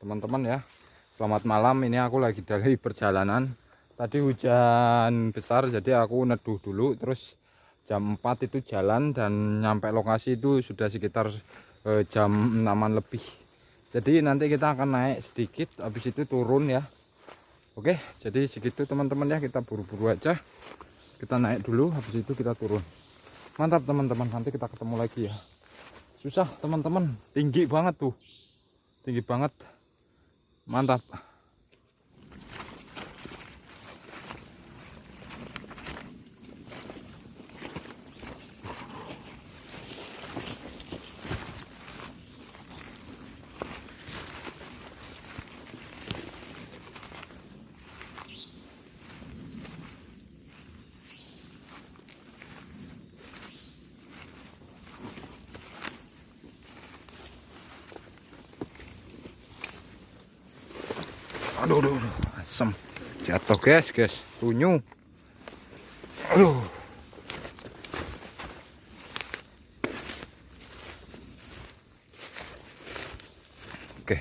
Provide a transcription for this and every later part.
teman-teman ya. Selamat malam, ini aku lagi dari perjalanan. Tadi hujan besar jadi aku neduh dulu, terus jam 4 itu jalan dan nyampe lokasi itu sudah sekitar jam 6-an lebih. Jadi nanti kita akan naik sedikit, habis itu turun ya. Oke, jadi segitu teman-teman ya, kita buru-buru aja. Kita naik dulu, habis itu kita turun. Mantap teman-teman, nanti kita ketemu lagi ya. Susah teman-teman, tinggi banget tuh. Tinggi banget, mantap. Aduh, asem, jatuh guys, tunyu. Aduh. Oke.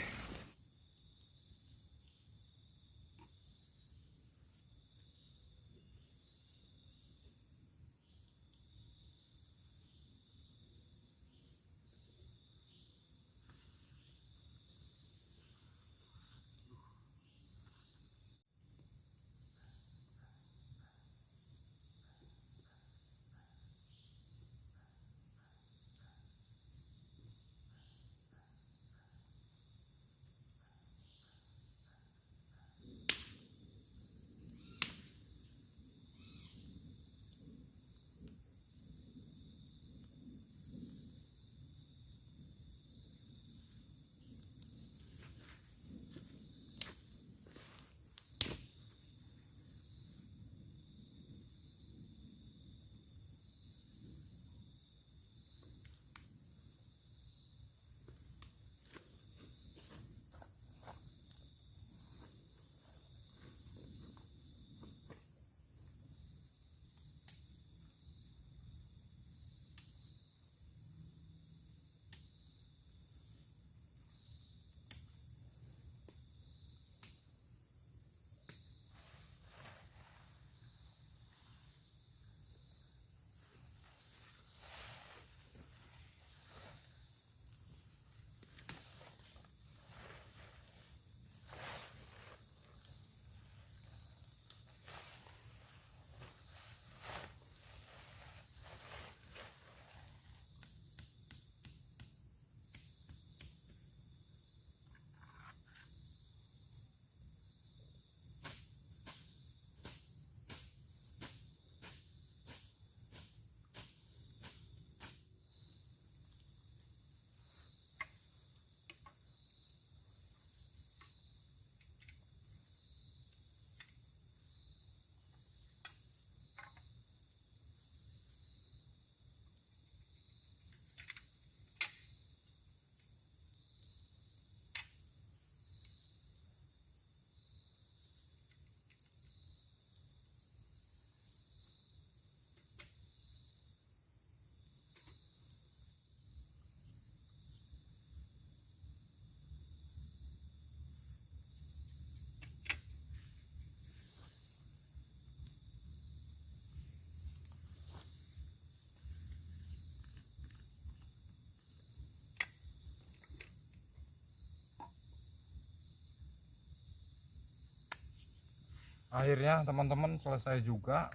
Akhirnya teman-teman selesai juga.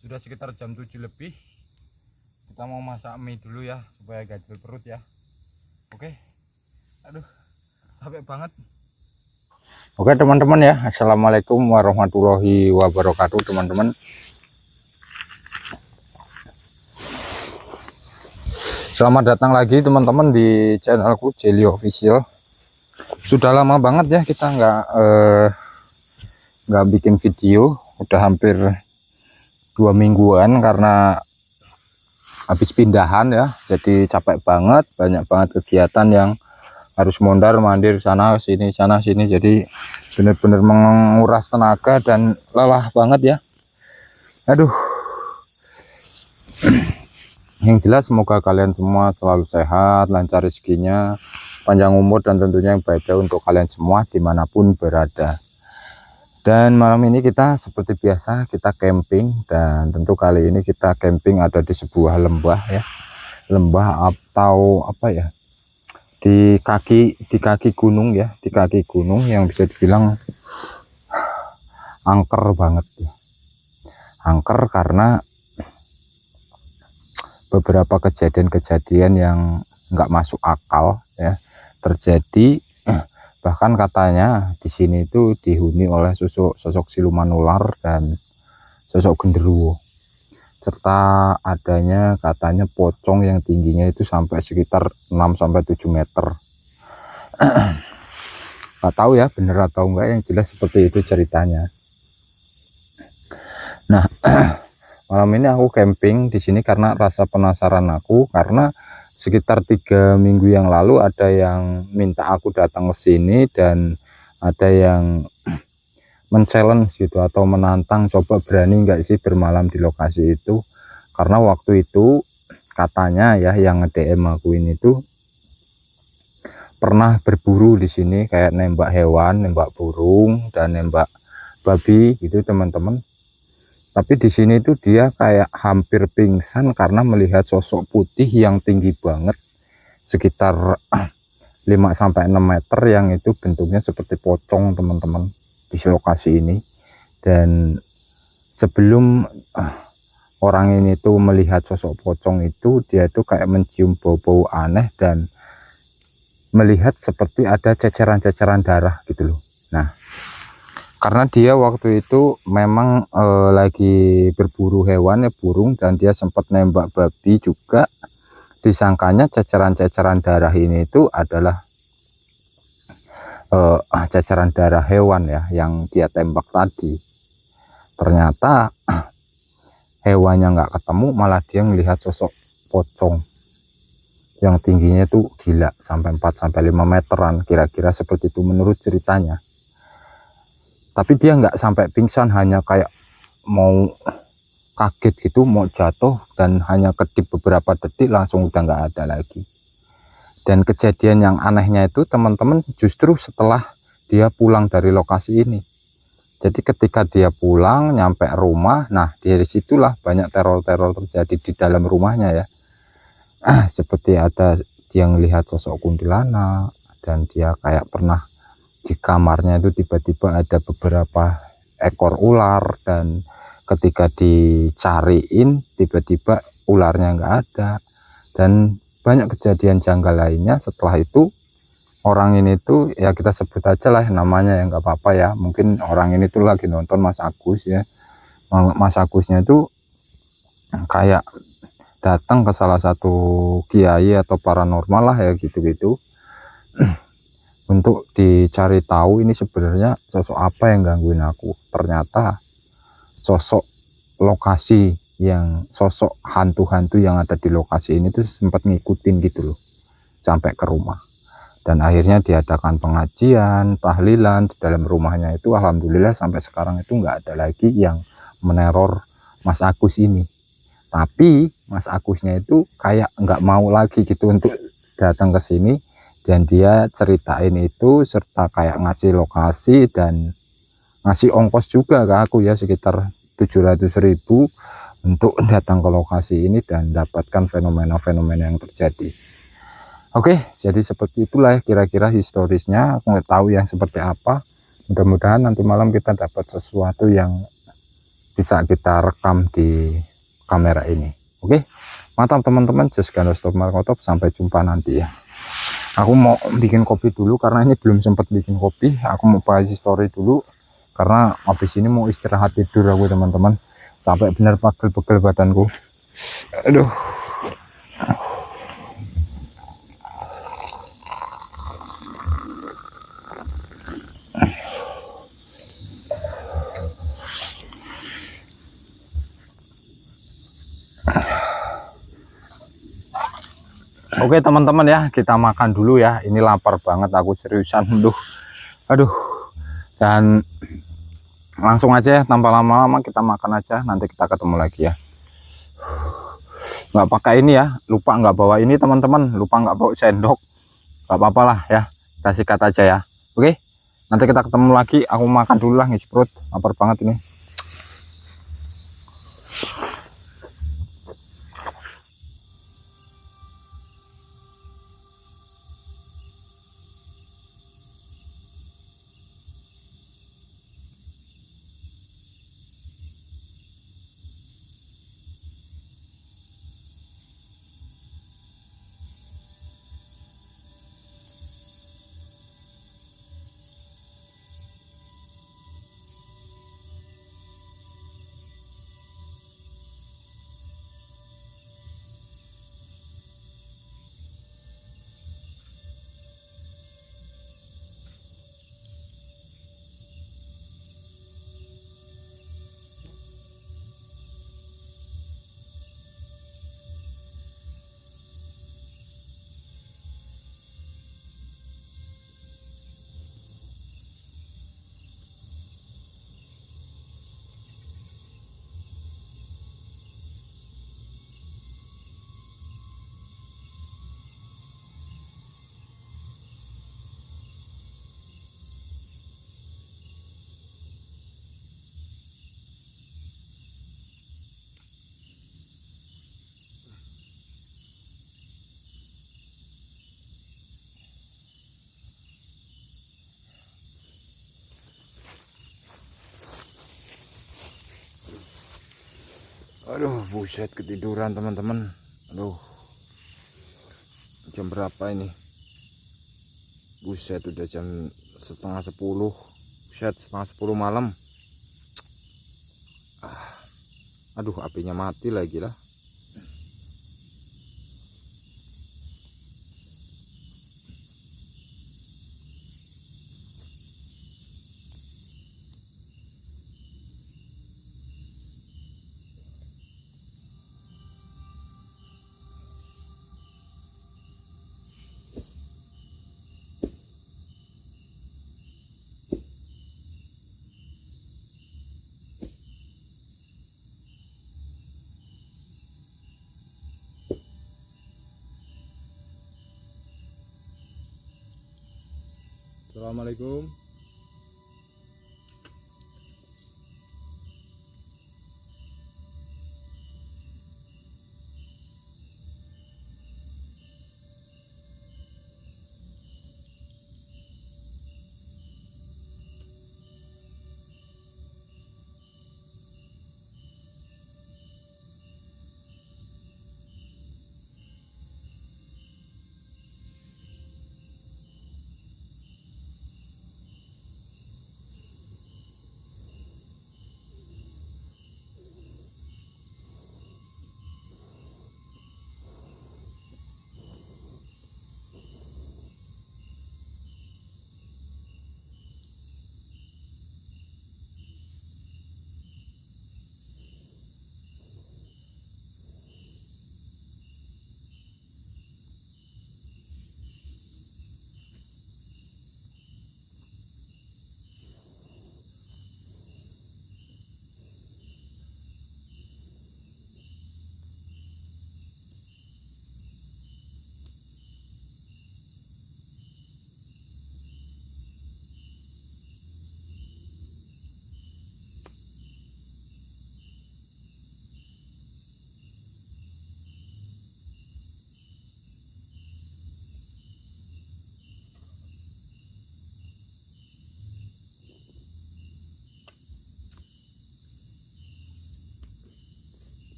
Sudah sekitar jam 7 lebih. Kita mau masak mie dulu ya, supaya gajil perut ya. Oke. Aduh, capek banget. Oke teman-teman ya, assalamualaikum warahmatullahi wabarakatuh teman-teman. Selamat datang lagi teman-teman di channelku Jelly Official. Sudah lama banget ya kita nggak bikin video, udah hampir 2 mingguan karena habis pindahan ya, jadi capek banget, banyak banget kegiatan yang harus mondar mandir sana sini, jadi bener-bener menguras tenaga dan lelah banget ya. Aduh. Yang jelas semoga kalian semua selalu sehat, lancar rezekinya, panjang umur dan tentunya yang baik untuk kalian semua dimanapun berada. Dan malam ini kita seperti biasa kita camping, dan tentu kali ini kita camping ada di sebuah lembah ya, lembah atau apa ya, di kaki gunung ya, di kaki gunung yang bisa dibilang angker banget ya. Angker karena beberapa kejadian-kejadian yang nggak masuk akal ya terjadi. Bahkan katanya di sini itu dihuni oleh sosok siluman ular dan sosok genderuwo, serta adanya katanya pocong yang tingginya itu sampai sekitar 6-7 meter. Nggak tahu ya bener atau enggak, yang jelas seperti itu ceritanya. Nah, malam ini aku camping di sini karena rasa penasaran aku, karena sekitar 3 minggu yang lalu ada yang minta aku datang ke sini dan ada yang men-challenge gitu atau menantang, coba berani nggak sih bermalam di lokasi itu, karena waktu itu katanya ya yang nge-DM aku ini tuh pernah berburu di sini, kayak nembak hewan, nembak burung dan nembak babi gitu teman-teman. Tapi di sini tuh dia kayak hampir pingsan karena melihat sosok putih yang tinggi banget, sekitar 5-6 meter, yang itu bentuknya seperti pocong teman-teman di lokasi ini. Dan sebelum orang ini tuh melihat sosok pocong itu, dia tuh kayak mencium bau-bau aneh dan melihat seperti ada ceceran-ceceran darah gitu loh. Nah, karena dia waktu itu memang lagi berburu hewan ya, burung, dan dia sempat nembak babi juga, disangkanya ceceran-ceceran darah ini itu adalah ceceran darah hewan ya yang dia tembak tadi. Ternyata hewannya nggak ketemu, malah dia melihat sosok pocong yang tingginya tuh gila, sampai 4-5 meteran kira-kira seperti itu menurut ceritanya. Tapi dia nggak sampai pingsan, hanya kayak mau kaget gitu, mau jatuh, dan hanya kedip beberapa detik langsung udah nggak ada lagi. Dan kejadian yang anehnya itu teman-teman justru setelah dia pulang dari lokasi ini. Jadi ketika dia pulang nyampe rumah, nah dari situlah banyak teror-teror terjadi di dalam rumahnya ya. Seperti ada dia melihat sosok kuntilanak, dan dia kayak pernah di kamarnya itu tiba-tiba ada beberapa ekor ular, dan ketika dicariin tiba-tiba ularnya nggak ada, dan banyak kejadian janggal lainnya. Setelah itu orang ini tuh ya kita sebut aja lah namanya ya, nggak apa-apa ya, mungkin orang ini tuh lagi nonton Mas Agus ya. Mas Agusnya tuh kayak datang ke salah satu kiai atau paranormal lah ya gitu-gitu, untuk dicari tahu ini sebenarnya sosok apa yang gangguin aku. Ternyata sosok lokasi yang sosok hantu-hantu yang ada di lokasi ini tuh sempat ngikutin gitu loh sampai ke rumah. Dan akhirnya diadakan pengajian, tahlilan di dalam rumahnya itu. Alhamdulillah sampai sekarang itu nggak ada lagi yang meneror Mas Agus ini. Tapi Mas Agusnya itu kayak nggak mau lagi gitu untuk datang ke sini, dan dia ceritain itu serta kayak ngasih lokasi dan ngasih ongkos juga ke aku ya, sekitar 700.000 untuk datang ke lokasi ini dan dapatkan fenomena-fenomena yang terjadi. Oke, jadi seperti itulah ya kira-kira historisnya. Aku nggak tahu yang seperti apa. Mudah-mudahan nanti malam kita dapat sesuatu yang bisa kita rekam di kamera ini. Oke, mantap teman-teman. Just gonna stop markotop. Sampai jumpa nanti ya. Aku mau bikin kopi dulu karena ini belum sempat bikin kopi. Aku mau bahas story dulu karena habis ini mau istirahat tidur aku teman-teman, sampai benar pegel-pegel badanku. Aduh. Oke teman-teman ya, kita makan dulu ya. Ini lapar banget aku seriusan. Aduh. Dan langsung aja ya, tanpa lama-lama kita makan aja. Nanti kita ketemu lagi ya. Nggak pakai ini ya, lupa nggak bawa ini teman-teman, lupa nggak bawa sendok. Gak apa-apa lah ya, kita sikat aja ya. Oke, nanti kita ketemu lagi. Aku makan dulu lah, ngisi perut, lapar banget ini. Aduh, buset, ketiduran teman-teman. Aduh, jam berapa ini? Buset, udah jam setengah 10. Buset, setengah 10 malam. Aduh, apinya mati lagi lah. Assalamualaikum.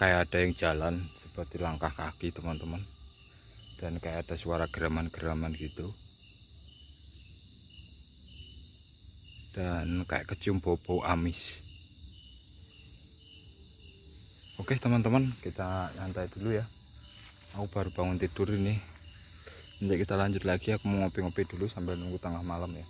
Kayak ada yang jalan seperti langkah kaki teman-teman, dan kayak ada suara geraman-geraman gitu, dan kayak kecium bau-bau amis. Oke teman-teman, kita nyantai dulu ya. Aku baru bangun tidur ini, Nanti kita lanjut lagi, aku mau ngopi-ngopi dulu sambil nunggu tengah malam ya.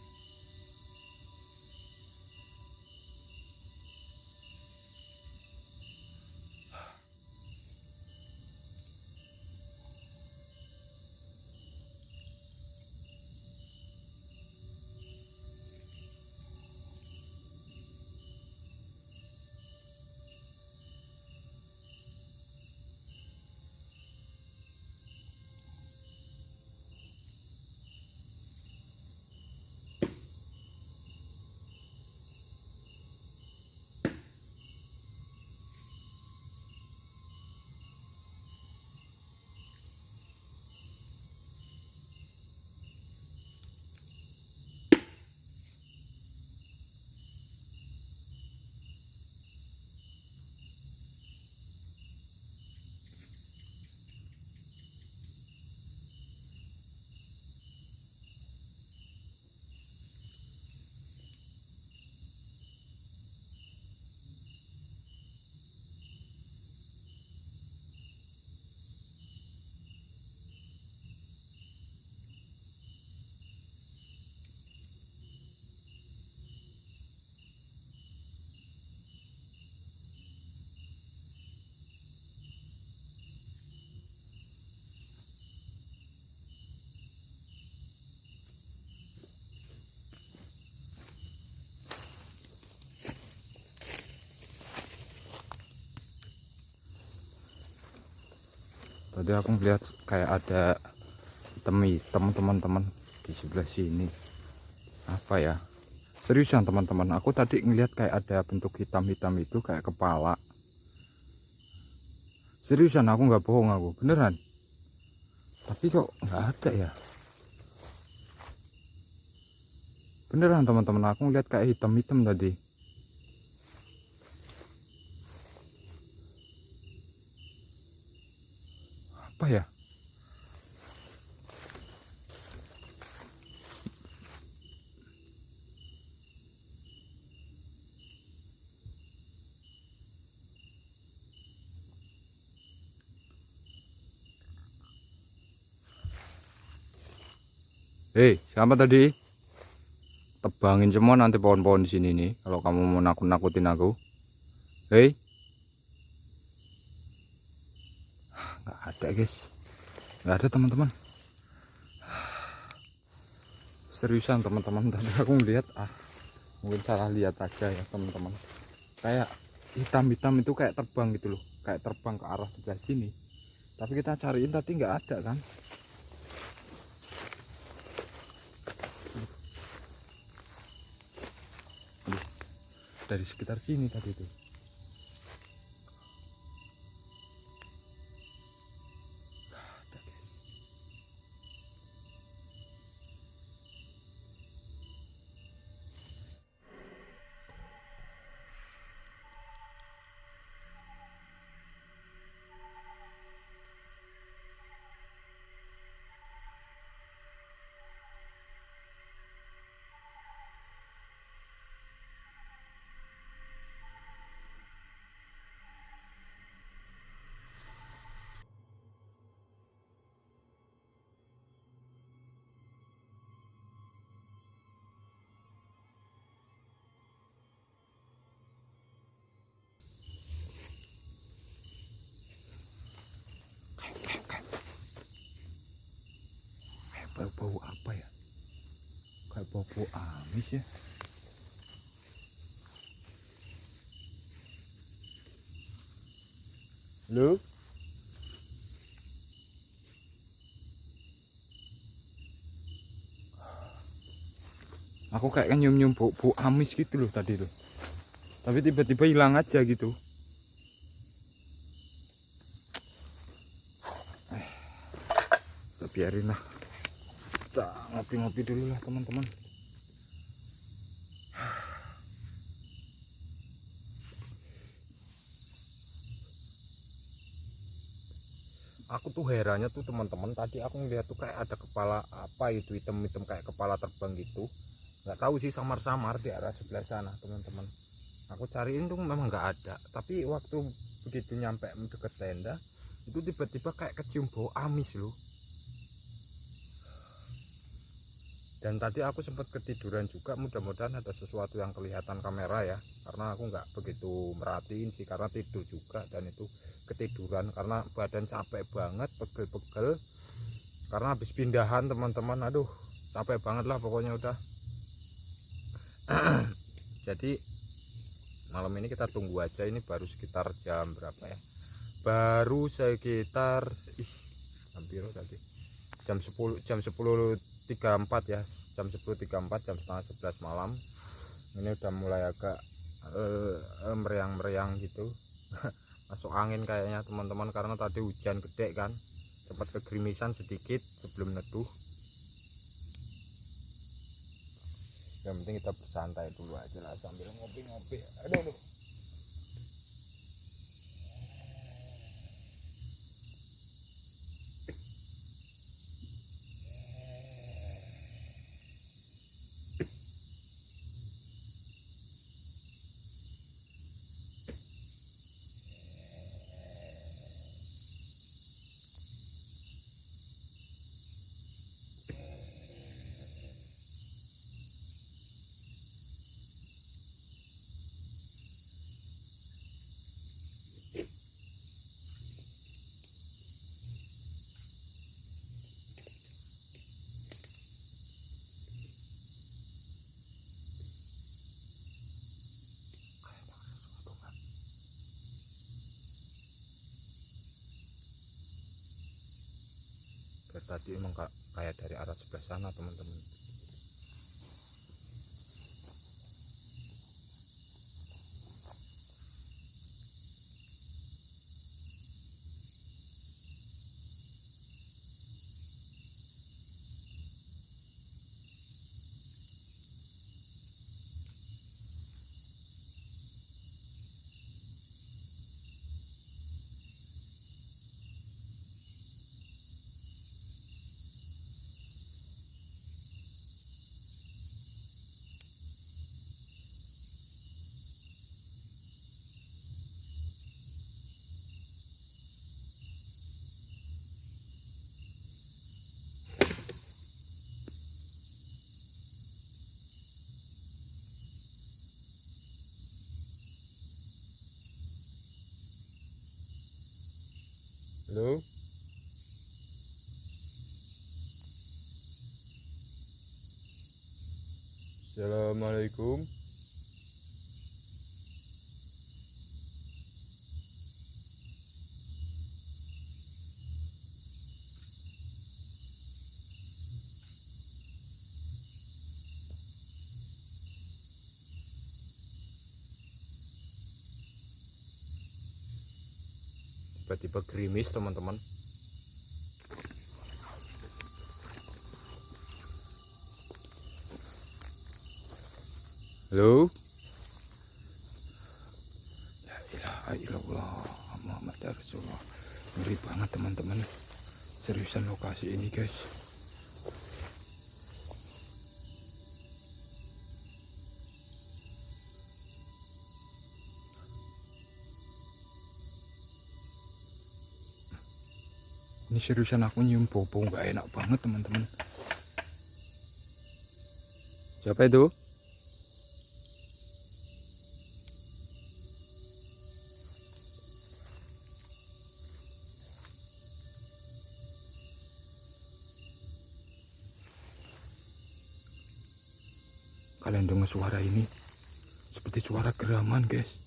Tadi aku ngeliat kayak ada hitam teman-teman di sebelah sini. Apa ya? Seriusan teman-teman, aku tadi ngeliat kayak ada bentuk hitam-hitam itu kayak kepala. Seriusan, aku nggak bohong, aku beneran. Tapi kok nggak ada ya? Beneran teman-teman, aku ngeliat kayak hitam-hitam tadi. Apa ya? Hei, siapa tadi? Tebangin semua nanti pohon-pohon di sini nih. Kalau kamu mau nakut-nakutin aku. Hei, nggak ada guys. Nggak ada teman-teman. Seriusan teman-teman, tadi aku ngeliat mungkin salah lihat aja ya teman-teman. Kayak hitam-hitam itu kayak terbang gitu loh, kayak terbang ke arah sebelah sini. Tapi kita cariin tadi nggak ada kan. Dari sekitar sini tadi tuh. Kayak bau apa ya? Kayak bau amis ya. Lu? Aku kayak nyium-nyium bau amis gitu loh tadi tuh. Tapi tiba-tiba hilang aja gitu. Kita biarin lah. Kita ngopi-ngopi dulu lah teman-teman. Aku tuh herannya tuh teman-teman, tadi aku ngeliat tuh kayak ada kepala apa itu hitam-hitam kayak kepala terbang gitu. Nggak tahu sih, samar-samar di arah sebelah sana teman-teman. Aku cariin tuh memang nggak ada. Tapi waktu begitu nyampe deket tenda, itu tiba-tiba kayak kecium bau amis loh. Dan tadi aku sempat ketiduran juga, mudah-mudahan ada sesuatu yang kelihatan kamera ya, karena aku nggak begitu merhatiin sih, karena tidur juga dan itu ketiduran karena badan capek banget, pegel-pegel karena habis pindahan teman-teman. Aduh, capek banget lah pokoknya udah. Jadi malam ini kita tunggu aja, ini baru sekitar jam berapa ya, baru sekitar hampir tadi jam 10.34 ya, jam 10.34, jam setengah 11 malam. Ini udah mulai agak meriang-meriang gitu. Masuk angin kayaknya teman-teman, karena tadi hujan gede kan, sempat kegerimisan sedikit sebelum neduh. Yang penting kita bersantai dulu aja lah sambil ngopi-ngopi. Aduh. Tadi emang kayak dari arah sebelah sana teman-teman. Halo. Assalamualaikum. Tiba-tiba gerimis teman-teman. Halo. La ilaha illallah Muhammad Rasulullah. Ngeri banget teman-teman, seriusan lokasi ini guys. Ini seriusan aku nyium bau nggak enak banget teman-teman. Siapa itu? Kalian dengar suara ini? Seperti suara geraman guys.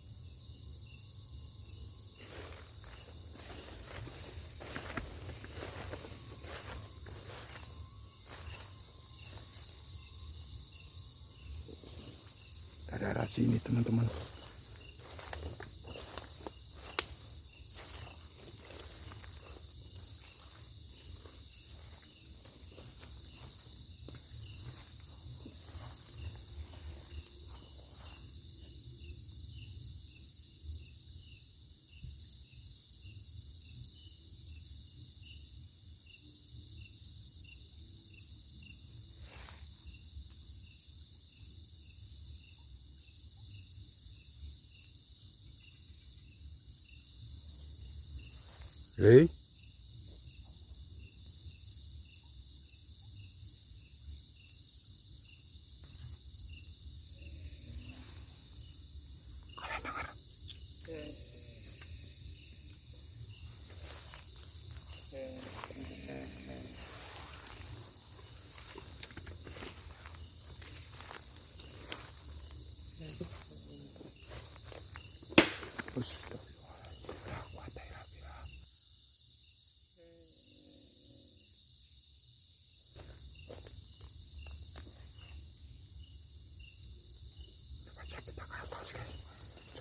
Dari arah sini teman-teman. Hei.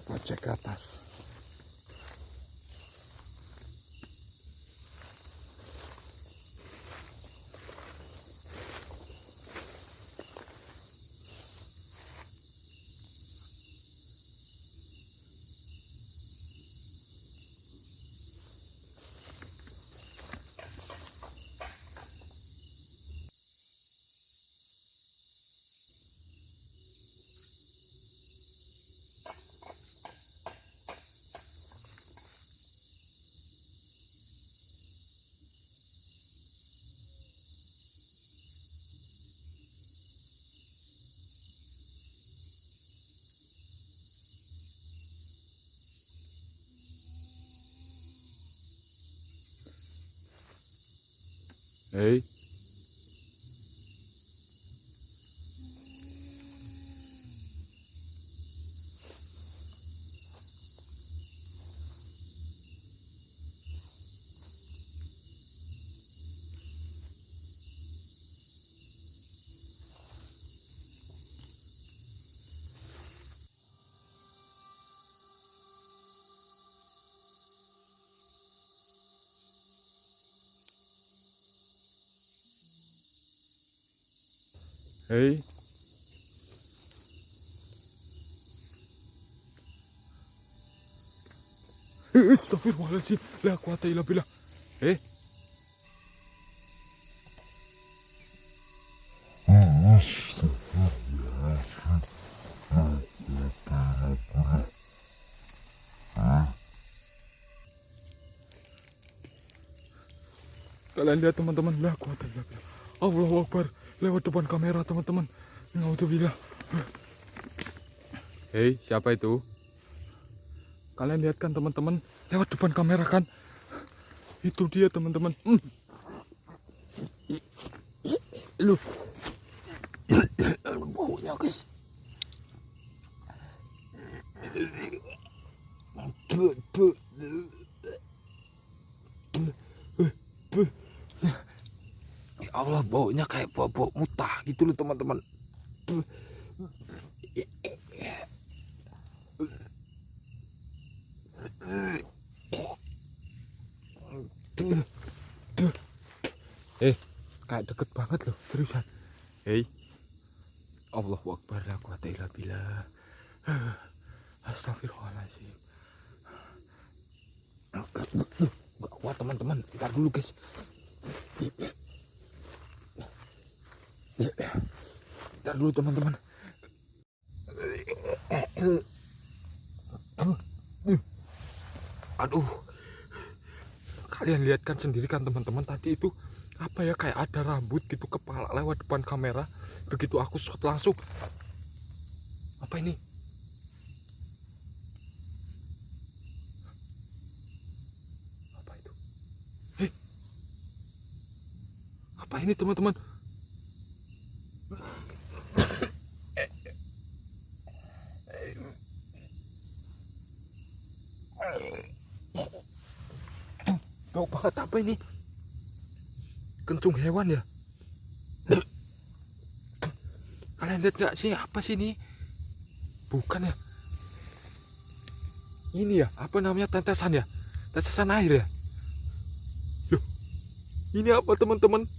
Coba cek ke atas. Hei. Hei. Astagfirullahaladzim. La quwata illa billah. Eh. Kalian lihat teman-teman, la quwata illa billah. Allahu Akbar. Lewat depan kamera teman-teman. Naudzubillah. Hei, siapa itu? Kalian lihat kan teman-teman, lewat depan kamera kan? Itu dia teman-teman. Lu baunya guys. Ya Allah, baunya kayak bau mutah gitu loh teman-teman. Kayak deket banget loh, seriusan. Hei, Allahu Akbar, la quwata illa billah. Astagfirullahaladzim. Gak kuat teman-teman, ntar dulu guys. Ntar dulu teman-teman. Aduh, kalian lihat kan sendiri kan teman-teman, tadi itu apa ya, kayak ada rambut gitu kepala lewat depan kamera. Begitu aku shot langsung, apa ini? Apa itu? Apa ini teman-teman? Bau banget, apa ini? Kencung hewan ya? Kalian lihat gak sih, apa sih ini? Bukan ya? Ini ya, apa namanya, tetesan ya? Tetesan air ya? Loh, ini apa teman-teman?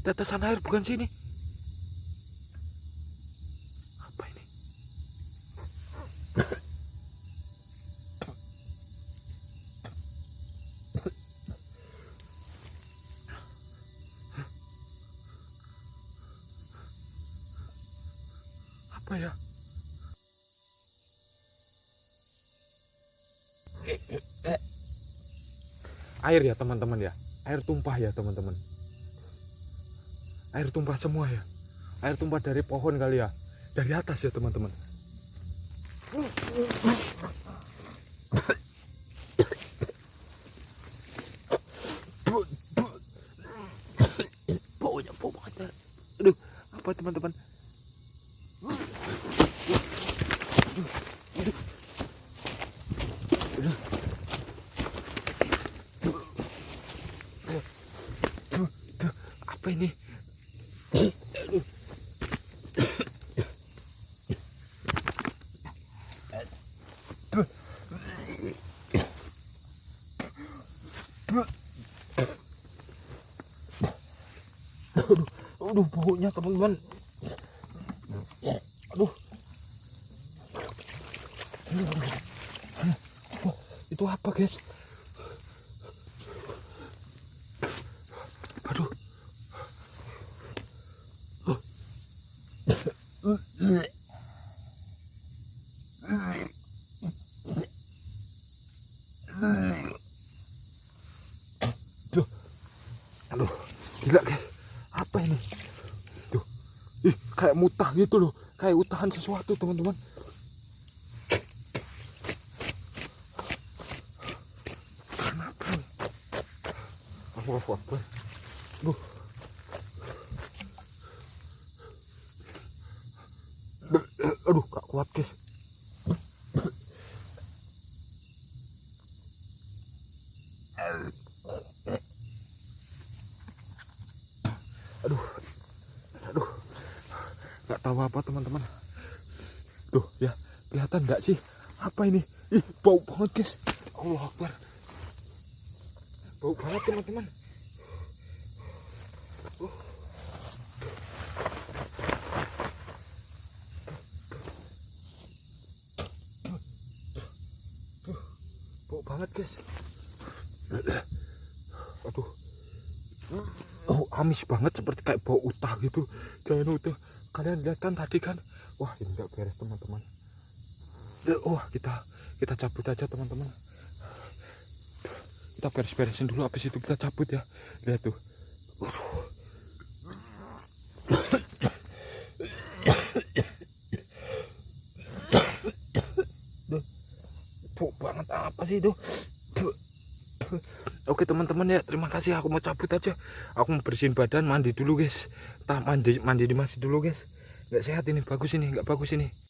Tetesan air bukan sih ini? Apa ini? Apa ya? Air ya teman-teman ya, air tumpah ya teman-teman. Air tumpah semua ya, air tumpah dari pohon kali ya, dari atas ya teman-teman. Baunya bau banget. Aduh, apa teman-teman? Apa ini? Aduh, baunya teman-teman. Aduh. Oh, itu apa guys? Aduh. Aduh, gila guys. Apa ini? Tuh. Kayak mutah gitu loh. Kayak utahan sesuatu, teman-teman. Kenapa nih? Allahu Akbar. Aduh, gak kuat guys. Aduh, nggak tahu apa teman-teman. Tuh ya, kelihatan nggak sih apa ini? Ih, bau banget guys. Allah Akbar, bau banget teman-teman. Bau banget guys. Aduh. Oh, amis banget, seperti kayak bau utah gitu. Jangan utah. Kalian lihat kan tadi kan? Wah, ini nggak beres teman-teman. Oh, kita cabut aja teman-teman. Kita beres-beresin dulu, habis itu kita cabut ya. Lihat tuh. Bau banget apa sih itu? Oke teman-teman ya, terima kasih. Aku mau cabut aja. Aku mau bersihin badan, mandi dulu guys. Mandi di masjid dulu guys. Nggak sehat ini, bagus ini, nggak bagus ini.